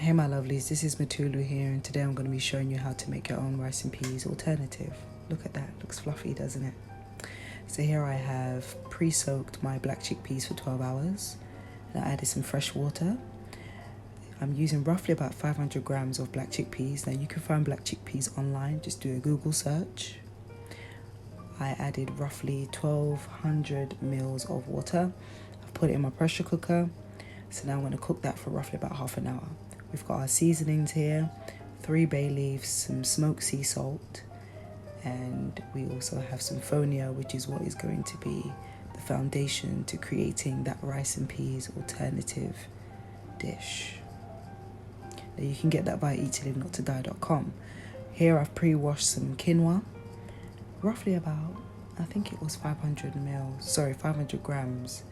Hey my lovelies, this is Mutulu here, and today I'm going to be showing you how to make your own rice and peas alternative. Look at that, looks fluffy, doesn't it? So here I have pre-soaked my black chickpeas for 12 hours and I added some fresh water. I'm using roughly about 500 grams of black chickpeas. Now you can find black chickpeas online, just do a Google search. I added roughly 1200 mils of water. I've put it in my pressure cooker. So now I'm going to cook that for roughly about half an hour. We've got our seasonings here, 3 bay leaves, some smoked sea salt, and we also have some Fonio, which is what is going to be the foundation to creating that rice and peas alternative dish. Now you can get that by eattolivenottoDie.com. Here I've pre-washed some quinoa, roughly about, I think it was 500 grams.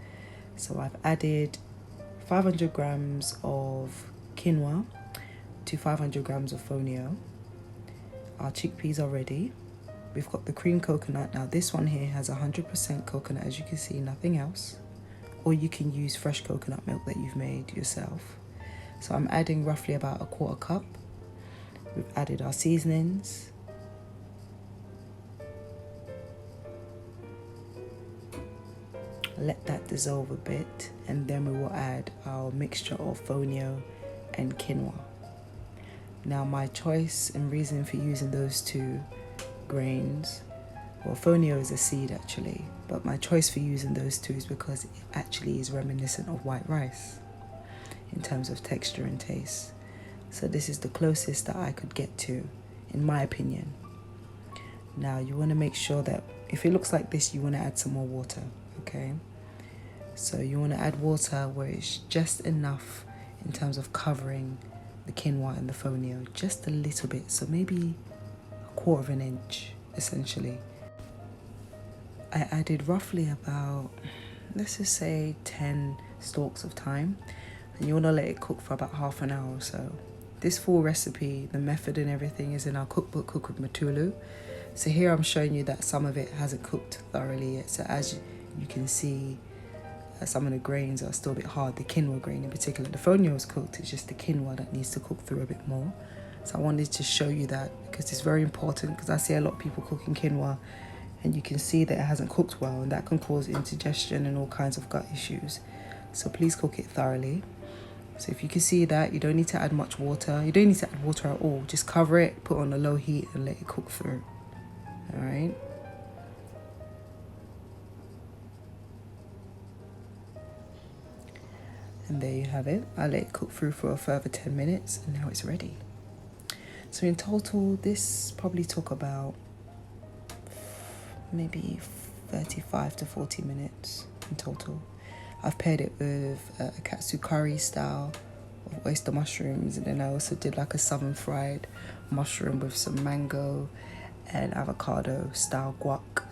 So I've added 500 grams of quinoa to 500 grams of Fonio. Our chickpeas are ready. We've got the cream coconut. Now this one here has 100% coconut, as you can see, nothing else. Or you can use fresh coconut milk that you've made yourself. So I'm adding roughly about a 1/4 cup. We've added our seasonings. Let that dissolve a bit, and then we will add our mixture of Fonio and quinoa. Now my choice and reason for using those two grains, well, Fonio is a seed actually, but my choice for using those two is because it actually is reminiscent of white rice in terms of texture and taste. So this is the closest that I could get to, in my opinion. Now you want to make sure that if it looks like this, you want to add some more water, okay? So you want to add water where it's just enough in terms of covering the quinoa and the Fonio, just a little bit, so maybe 1/4 inch essentially. I added roughly about, let's just say 10 stalks of thyme, and you want to let it cook for about half an hour or so. This full recipe, the method and everything, is in our cookbook, Cook with Mutulu. So here I'm showing you that some of it hasn't cooked thoroughly yet. So as you can see, some of the grains are still a bit hard, the quinoa grain in particular. The Fonio is cooked, it's just the quinoa that needs to cook through a bit more. So I wanted to show you that because it's very important, because I see a lot of people cooking quinoa and you can see that it hasn't cooked well, and that can cause indigestion and all kinds of gut issues. So please cook it thoroughly. So if you can see that, you don't need to add much water. You don't need to add water at all. Just cover it, put it on a low heat and let it cook through. All right. And there you have it. I let it cook through for a further 10 minutes and now it's ready. So in total, this probably took about maybe 35 to 40 minutes in total. I've paired it with a katsu curry style of oyster mushrooms, and then I also did like a southern fried mushroom with some mango and avocado style guac.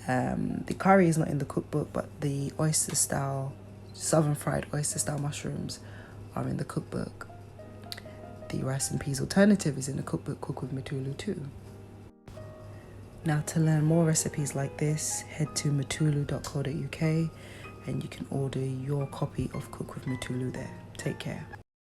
The curry is not in the cookbook, but the oyster style, southern fried oyster style mushrooms are in the cookbook. The rice and peas alternative is in the cookbook, Cook with Mutulu too. Now to learn more recipes like this, head to mutulu.co.uk and you can order your copy of Cook with Mutulu there. Take care.